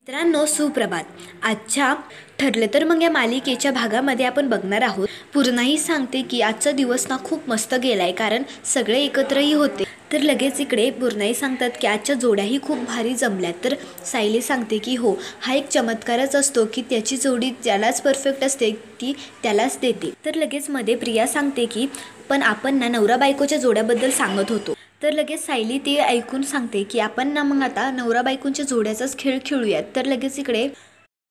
मित्रांनो सुप्रभात. आजच्या ठरलं तर मग या मालिकेच्या भागामध्ये आपण बघणार आहोत. पूर्णाही सांगते की आजचा दिवस ना खूप मस्त गेलाय कारण सगळे एकत्रही होते. तर लगेच इकडे पूर्णाही सांगतात की आजच्या जोड्याही खूप भारी जमल्यात. तर सायली सांगते की हो, हा एक चमत्कारच असतो की त्याची जोडी ज्यालाच परफेक्ट असते ती त्यालाच देते. तर लगेच मध्ये प्रिया सांगते की पण आपण ना नवरा बायकोच्या जोड्याबद्दल सांगत होतो. तर लगेच सायली ते ऐकून सांगते की आपण ना मग आता नवरा बायकोंच्या जोड्याचाच खेळ खेळूयात. तर लगेच इकडे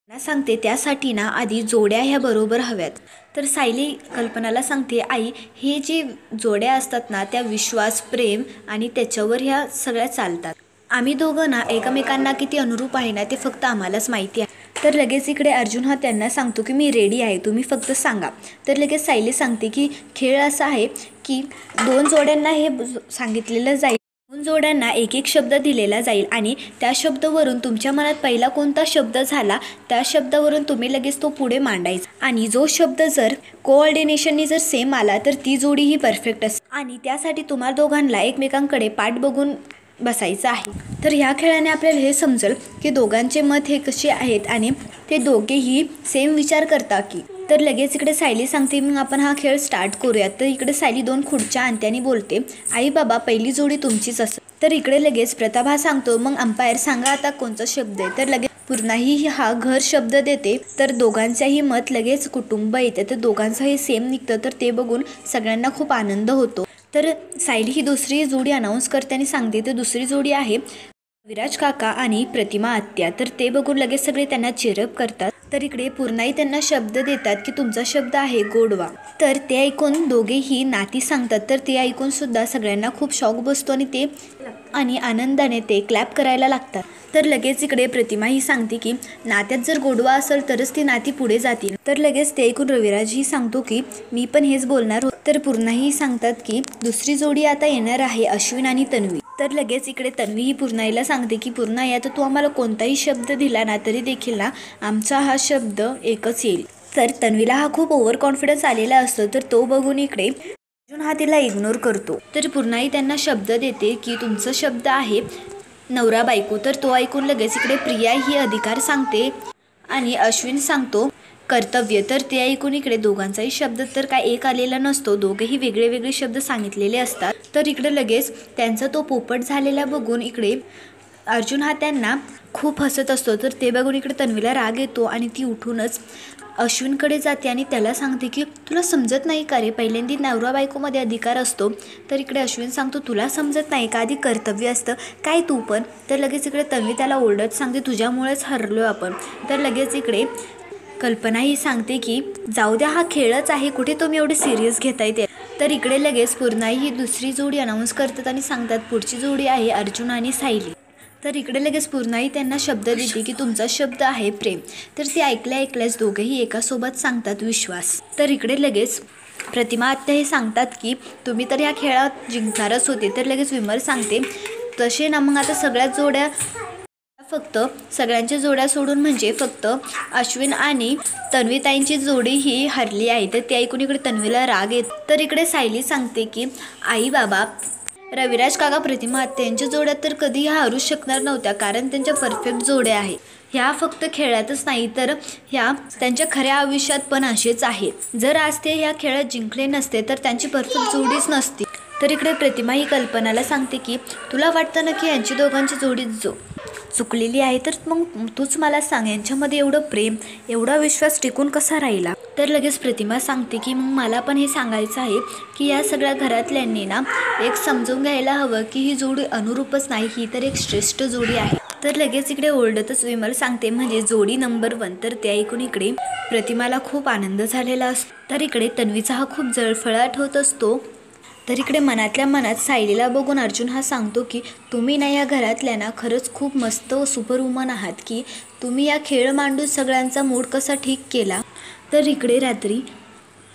सांगते त्यासाठी ना आधी जोड्या ह्या बरोबर हव्यात. तर सायली कल्पनाला सांगते आई, हे जे जोड्या असतात ना त्या विश्वास, प्रेम आणि त्याच्यावर ह्या सगळ्या चालतात. आम्ही दोघं ना एकमेकांना किती अनुरूप आहे ना ते फक्त आम्हालाच माहिती आहे. तर लगेच इकडे अर्जुन हा त्यांना सांगतो की मी रेडी आहे, तुम्ही फक्त सांगा. तर लगेच सायली सांगते की खेळ असा आहे की 2 जोड्यांना हे सांगितलेलं जाईल. 2 जोड्यांना एक एक शब्द दिलेला जाईल आणि त्या शब्दावरून तुमच्या मनात पहिला कोणता शब्द झाला त्या शब्दावरून तुम्ही लगेच तो पुढे मांडायचा आणि जो शब्द जर कोऑर्डिनेशननी जर सेम आला तर ती जोडी ही परफेक्ट असते आणि त्यासाठी तुम्हा दोघांना एकमेकांकडे पाठ बघून बसायचं आहे. तर ह्या खेळाने आपल्याला हे समजेल की दोघांचे मत हे कसे आहेत आणि ते दोघेही सेम विचार करतात की. तर लगेच इकडे सायली सांगते मग आपण हा खेळ स्टार्ट करूयात. तर इकडे सायली 2 खुर्च्या आणते आणि बोलते आई बाबा पहिली जोडी तुमचीच असेल. तर इकडे लगेच प्रताभा सांगतो मग अंपायर सांगा आता कोणता शब्द आहे. तर लगेच पूर्णाही हा घर शब्द देते. तर दोघांचाही मत लगेच कुटुंब येते. तर दोघांचंही सेम निघतं. तर ते बघून सगळ्यांना खूप आनंद होतो. तर सायली ही दुसरी जोडी अनाऊन्स करते आणि सांगते. तर दुसरी जोडी आहे विराज काका आणि प्रतिमा आत्या. तर ते बघून लगेच सगळे त्यांना चेअरअप करतात. तर इकडे पूर्णाही त्यांना शब्द देतात की तुमचा शब्द आहे गोडवा. तर ते ऐकून दोघेही नाती सांगतात. तर ते ऐकून सुद्धा सगळ्यांना खूप शॉक बसतो आणि आनंदाने ते क्लॅप करायला लागतात. तर लगेच इकडे प्रतिमा ही सांगते की नात्यात जर गोडवा असेल तरच ती नाती पुढे जातील. तर लगेच ते ऐकून रविराजही सांगतो की मी पण हेच बोलणार. तर पूर्णाही सांगतात की दुसरी जोडी आता येणार आहे अश्विन आणि तन्वी. तर लगेच इकडे तन्वी ही पूर्णाईला सांगते की पूर्णा या तर तू आम्हाला कोणताही शब्द दिला ना तरी देखील ना आमचा हा शब्द एकच येईल. तर तन्वीला हा खूप ओव्हर कॉन्फिडन्स आलेला असतो. तर तो बघून इकडे अर्जुन हा तिला इग्नोर करतो. तर पूर्णाई त्यांना शब्द देते की तुमचा शब्द आहे नवरा बायको. तर तो ऐकून लगेच इकडे प्रिया ही अधिकार सांगते आणि अश्विन सांगतो कर्तव्य. तर ते ऐकून इकडे दोघांचाही शब्द तर काय एक आलेला नसतो, दोघेही वेगळे वेगळे शब्द सांगितलेले असतात. तर इकडे लगेच त्यांचा तो पोपट झालेला बघून इकडे अर्जुन हा त्यांना खूप हसत असतो. तर ते बघून इकडे तन्वीला राग येतो आणि ती उठूनच अश्विनकडे जाते आणि त्याला सांगते की तुला समजत नाही का रे, पहिल्यांदा नवरा बायकोमध्ये अधिकार असतो. तर इकडे अश्विन सांगतो तुला समजत नाही का, आधी कर्तव्य असतं काय तू पण. तर लगेच इकडे तन्वी त्याला ओरडत सांगते तुझ्यामुळेच हरलो आपण. तर लगेच इकडे कल्पना ही सांगते की जाऊ द्या, हा खेळच आहे, कुठे तुम्ही एवढे सिरियस घेताय ते. तर इकडे लगेच पूर्णाई ही दुसरी जोडी अनाऊन्स करतात आणि सांगतात पुढची जोडी आहे अर्जुन आणि सायली. तर इकडे लगेच पूर्णाई त्यांना शब्द देते की तुमचा शब्द आहे प्रेम. तर ते ऐकल्याच दोघेही एकासोबत सांगतात विश्वास. तर इकडे लगेच प्रतिमा आत्या हे सांगतात की तुम्ही तर ह्या खेळात जिंकणारच होते. तर लगेच विमल सांगते तसे ना मग आता सगळ्याच जोड्या फक्त सगळ्यांच्या जोड्या सोडून म्हणजे फक्त अश्विन आणि तन्वीताईंची जोडी ही हरली आहे. तर ते ऐकून इकडे तन्वीला राग येत. तर इकडे सायली सांगते की आई बाबा रविराज काका प्रतिमा आत्या यांच्या जोड्या तर कधी ह्या हरू शकणार नव्हत्या कारण त्यांच्या परफेक्ट जोड्या आहेत. ह्या फक्त खेळातच नाही तर ह्या त्यांच्या खऱ्या आयुष्यात पण असेच आहेत. जर आज ते ह्या खेळात जिंकले नसते तर त्यांची परफेक्ट जोडीच नसती. तर इकडे प्रतिमा ही कल्पनाला सांगते की तुला वाटतं ना की यांची दोघांची जोडी चुकलेली आहे. तर मग तूच मला सांग यांच्यामध्ये एवढं प्रेम एवढा विश्वास टिकून कसा राहिला. तर लगेच प्रतिमा सांगते की मग मला पण हे सांगायचं आहे की या सगळ्या घरातल्यांनी ना एक समजून घ्यायला हवं की ही जोडी अनुरूपच नाही, ही तर एक श्रेष्ठ जोडी आहे. तर लगेच इकडे ओरडतच विमल सांगते म्हणजे जोडी नंबर 1. तर ते ऐकून इकडे प्रतिमाला खूप आनंद झालेला असतो. तर इकडे तन्वीचा हा खूप जळफळाट होत असतो. तर इकडे मनातल्या मनात सायलीला बघून अर्जुन हा सांगतो की तुम्ही ना या घरातल्या ना खरंच खूप मस्त सुपर वुमन आहात की तुम्ही या खेळ मांडून सगळ्यांचा मूड कसा ठीक केला. तर इकडे रात्री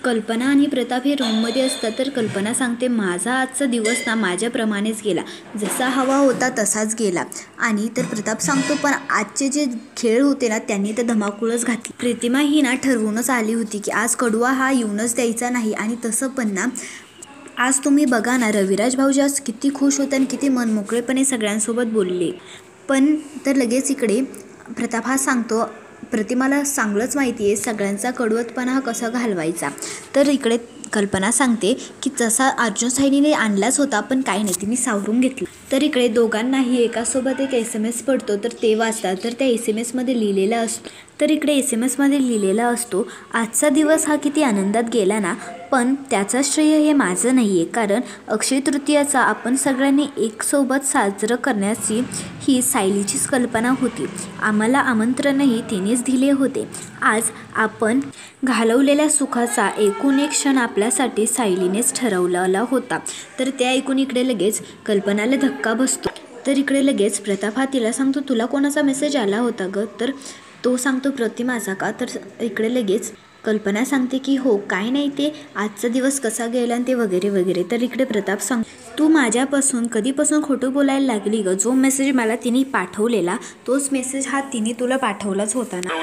कल्पना आणि प्रताप हे रूममध्ये असतात. तर कल्पना सांगते माझा आजचा दिवस ना माझ्याप्रमाणेच गेला, जसा हवा होता तसाच गेला. आणि तर प्रताप सांगतो पण आजचे जे खेळ होते ना त्यांनी तर धमाकूळच घातली. प्रतिमा ही ना ठरवूनच आली होती की आज कडवा हा येऊनच द्यायचा नाही. आणि तसं पण ना आज तुम्ही बघा ना रविराज भाऊजी आज किती खुश होते आणि किती मनमोकळेपणे सगळ्यांसोबत बोलले. पण तर लगेच इकडे प्रताप हा सांगतो प्रतिमाला चांगलंच माहिती आहे सगळ्यांचा कडवटपणा हा कसा घालवायचा. तर इकडे कल्पना सांगते की जसा अर्जुन सायलीने आणलाच होता पण काही नाही तिने सावरून घेतलं. तर इकडे दोघांनाही एकासोबत एक SMS पडतो तर ते वाचतात. तर त्या SMS मध्ये लिहिलेला असतो तर इकडे SMS मध्ये लिहिलेला असतो आजचा दिवस हा किती आनंदात गेला ना, पण त्याचं श्रेय हे माझं नाही आहे, कारण अक्षय तृतीयाचा आपण सगळ्यांनी एक सोबत साजरं करण्याची ही सायलीचीच कल्पना होती. आम्हाला आमंत्रणही तिनेच दिले होते. आज आपण घालवलेल्या सुखाचा एकूण एक क्षण आपल्यासाठी सायलीनेच ठरवलेला होता. तर ते ऐकून इकडे लगेच कल्पनाला धक्का बसतो. तर इकडे लगेच प्रताप हा तिला सांगतो तुला कोणाचा मेसेज आला होता ग. तर तो सांगतो प्रतिमाचा का. तर इकडे लगेच कल्पना सांगते की हो काय नाही ते आजचा दिवस कसा गेला आणि ते वगैरे वगैरे. तर इकडे प्रताप तू माझ्यापासून कधीपासून खोटं बोलायला लागली ग. जो मेसेज मला तिने पाठवलेला तोच मेसेज हा तिने तुला पाठवलाच होता ना.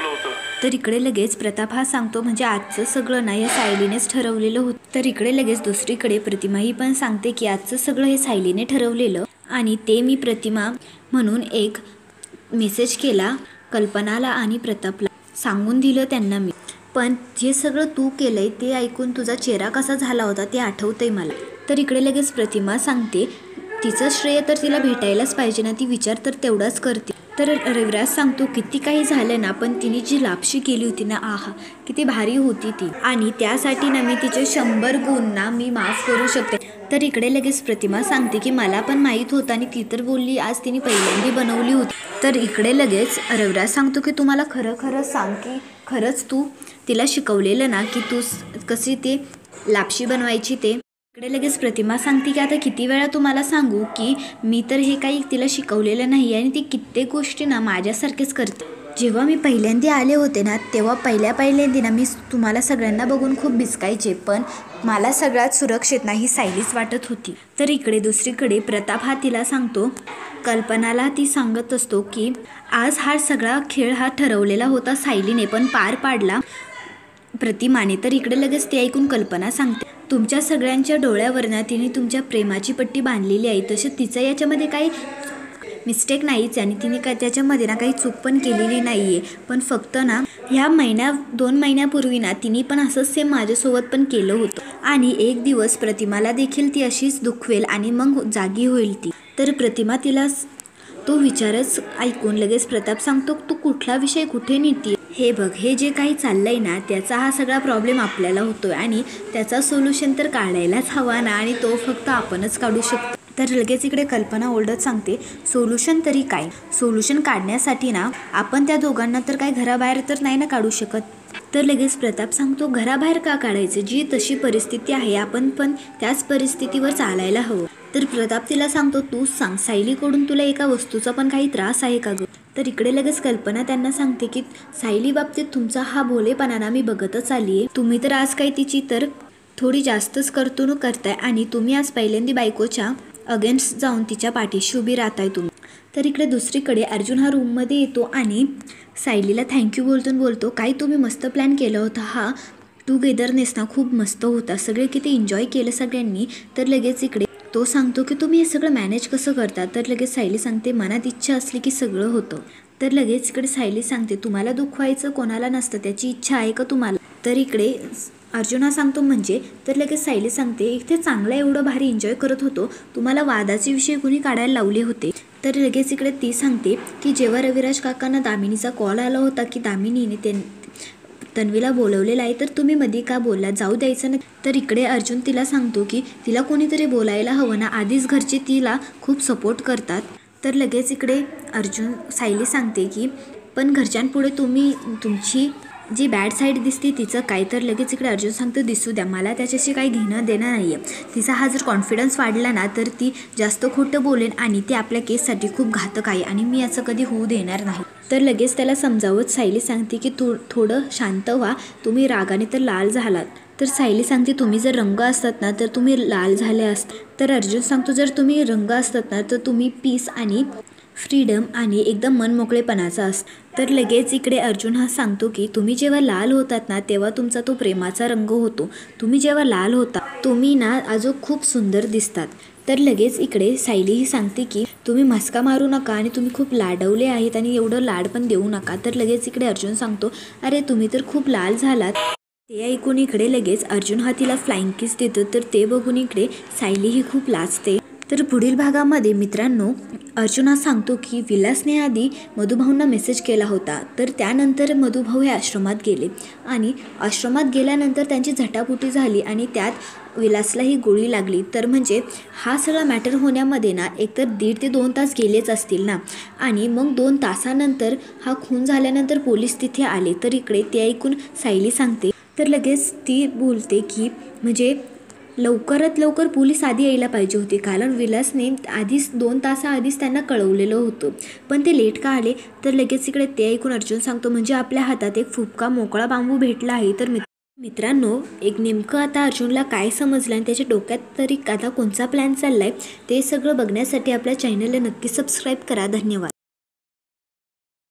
तर इकडे लगेच प्रताप हा सांगतो म्हणजे आजचं सगळं ना या सायलीनेच ठरवलेलं होतं. तर इकडे लगेच दुसरीकडे प्रतिमा ही पण सांगते की आजचं सगळं हे सायलीने ठरवलेलं आणि ते मी प्रतिमा म्हणून एक मेसेज केला कल्पनाला आणि प्रतापला सांगून दिलं त्यांना मी. पण जे सगळं तू केलंय ते ऐकून तुझा चेहरा कसा झाला होता ते आठवतंय मला. तर इकडे लगेच प्रतिमा सांगते तिचं श्रेय तर तिला भेटायलाच पाहिजे ना, ती विचार तर तेवढाच करते. तर रविराज सांगतो किती काही झालं ना पण तिने जी लापशी केली होती ना आहा किती भारी होती ती आणि त्यासाठी ना मी तिचे 100 गुण ना मी माफ करू शकते. तर इकडे लगेच प्रतिमा सांगते की मला पण माहीत होतं आणि ती तर बोलली आज तिने पहिल्यांदा बनवली होती. तर इकडे लगेच रविराज सांगतो की तुम्हाला खरं खरं सांग की खरंच तू तिला शिकवलेलं ना की तू कशी ते लापशी बनवायची ते. इकडे लगेच प्रतिमा सांगते की आता किती वेळा तुम्हाला सांगू की मी तर हे काही तिला शिकवलेलं नाही आणि ती कित्येक गोष्टी ना माझ्यासारखेच करते. जेव्हा मी पहिल्यांदा आले होते ना तेव्हा पहिल्यांदा ना मी तुम्हाला सगळ्यांना बघून खूप बिचकायचे पण मला सगळ्यात सुरक्षित नाही सायलीच वाटत होती. तर इकडे दुसरीकडे प्रताप हा तिला सांगतो कल्पनाला ती सांगत असतो की आज हा सगळा खेळ हा ठरवलेला होता सायलीने पण पार पाडला प्रतिमाने. तर इकडे लगेच ते ऐकून कल्पना सांगते तुमच्या सगळ्यांच्या डोळ्यावर ना तिने तुमच्या प्रेमाची पट्टी बांधलेली आहे तसं तिचं याच्यामध्ये काही मिस्टेक नाहीच आणि तिने काय त्याच्यामध्ये ना काही चूक पण केलेली नाही आहे. पण फक्त ना ह्या 2 महिन्यापूर्वी ना तिने पण असंच सेम माझ्यासोबत पण केलं होतं आणि एक दिवस प्रतिमाला देखील ती अशीच दुखवेल आणि मग जागी होईल ती. तर प्रतिमा तिला तो विचारच ऐकून लगेच प्रताप सांगतो तू कुठला विषय कुठे नेती. हे बघ हे जे काही चाललंय ना त्याचा हा सगळा प्रॉब्लेम आपल्याला होतोय आणि त्याचा सोल्युशन तर काढायलाच हवा ना आणि तो फक्त आपणच काढू शकतो. तर लगेच इकडे कल्पना ओरडत सांगते सोल्युशन तरी काय. सोल्युशन काढण्यासाठी ना आपण त्या दोघांना तर काय घराबाहेर तर नाही ना काढू शकत. तर लगेच प्रताप सांगतो घराबाहेर का काढायचं, जी तशी परिस्थिती आहे आपण पण त्याच परिस्थितीवर चालायला हवं. तर प्रताप तिला सांगतो तूच सांग सायलीकडून तुला एका वस्तूचा पण काही त्रास आहे का ग. तर इकडे लगेच कल्पना त्यांना सांगते की सायली बाबतीत तुमचा हा भोलेपणा ना मी बघतच आली आहे. तुम्ही तर आज काही तिची तर थोडी जास्तच कर्तवणूक करताय आणि तुम्ही आज पहिल्यांदा बायकोच्या अगेन्स्ट जाऊन तिच्या पाठीशी उभी राहताय तुम्ही. तर इकडे दुसरीकडे अर्जुन हा रूममध्ये येतो आणि सायलीला थँक्यू बोलतो काय तुम्ही मस्त प्लॅन केला होता. हा टुगेदरनेस ना खूप मस्त होता, सगळे किती एन्जॉय केलं सगळ्यांनी. तर लगेच इकडे तो सांगतो की तुम्ही हे सगळं मॅनेज कसं करता. तर लगेच सायली सांगते मनात इच्छा असली की सगळं होतं. तर लगेच इकडे सायली सांगते तुम्हाला दुखवायचं कोणाला नसतं, त्याची इच्छा आहे का तुम्हाला. तर इकडे अर्जुन हा सांगतो म्हणजे. तर लगेच सायली सांगते इथे चांगला एवढं भारी एन्जॉय करत होतो, तुम्हाला वादाचे विषय कुणी काढायला लावले होते. तर लगेच इकडे ती सांगते की जेव्हा रविराज काकांना दामिनीचा कॉल आला होता की दामिनीने तन्वीला बोलवलेलं आहे तर तुम्ही मध्ये का बोलला, जाऊ द्यायचं नाही. तर इकडे अर्जुन तिला सांगतो की तिला कोणीतरी बोलायला हवं ना, आधीच घरचे तिला खूप सपोर्ट करतात. तर लगेच इकडे सायली सांगते की पण घरच्यांपुढे तुम्ही तुमची जी बॅड साईड दिसते तिचं काय. तर लगेच इकडे अर्जुन सांगतं दिसू द्या, मला त्याच्याशी काही घेणं देणं नाही आहे. तिचा हा जर कॉन्फिडन्स वाढला ना तर ती जास्त खोटं बोलेन आणि ते आपल्या केससाठी खूप घातक आहे आणि मी याचं कधी होऊ देणार नाही. तर लगेच त्याला समजावत सायली सांगते की थोडं शांत व्हा, तुम्ही रागाने तर लाल झालात. तर सायली सांगते तुम्ही जर रंग असतात ना तर तुम्ही लाल झाले असते. तर अर्जुन सांगतो जर तुम्ही रंग असतात ना तर तुम्ही पीस आणि फ्रीडम आणि एकदम मनमोकळेपणाचा असतं. तर लगेच इकडे अर्जुन हा सांगतो की तुम्ही जेव्हा लाल होतात ना तेव्हा तुमचा तो प्रेमाचा रंग होतो. तुम्ही जेव्हा लाल होता तुम्ही ना अजून खूप सुंदर दिसतात. तर लगेच इकडे सायली ही सांगते की तुम्ही मस्का मारू नका आणि तुम्ही खूप लाडवले आहेत आणि एवढं लाड पण देऊ नका. तर लगेच इकडे अर्जुन सांगतो, अरे तुम्ही तर खूप लाल झालात. ते ऐकून इकडे लगेच अर्जुन हा तिला फ्लाइंग किस देतो. तर ते बघून इकडे सायली ही खूप लाजते. तर पुढील भागामध्ये मित्रांनो अर्जुन हा सांगतो की विलासने आधी मधुभाऊंना मेसेज केला होता. तर त्यानंतर मधुभाऊ हे आश्रमात गेले आणि आश्रमात गेल्यानंतर त्यांची झटापुटी झाली आणि त्यात विलासलाही गोळी लागली. तर म्हणजे हा सगळा मॅटर होण्यामध्ये ना एकतर 1.5 ते 2 तास गेलेच असतील ना. आणि मग 2 तासानंतर हा खून झाल्यानंतर पोलीस तिथे आले. तर इकडे ते ऐकून सायली सांगते, तर लगेच ती बोलते की म्हणजे लवकरात लवकर पोलीस आधी यायला पाहिजे होते, कारण विलासने आधीच 2 तासाआधीच त्यांना कळवलेलं होतं, पण ते लेट का आले. तर लगेच इकडे ते ऐकून अर्जुन सांगतो, म्हणजे आपल्या हातात एक फुटका मोकळा बांबू भेटला आहे. तर मित्रांनो एक नेमकं आता अर्जुनला काय समजलं आणि त्याच्या डोक्यात तरी आता कोणता प्लॅन चाललाय ते सगळं बघण्यासाठी आपल्या चॅनलला नक्की सबस्क्राईब करा. धन्यवाद.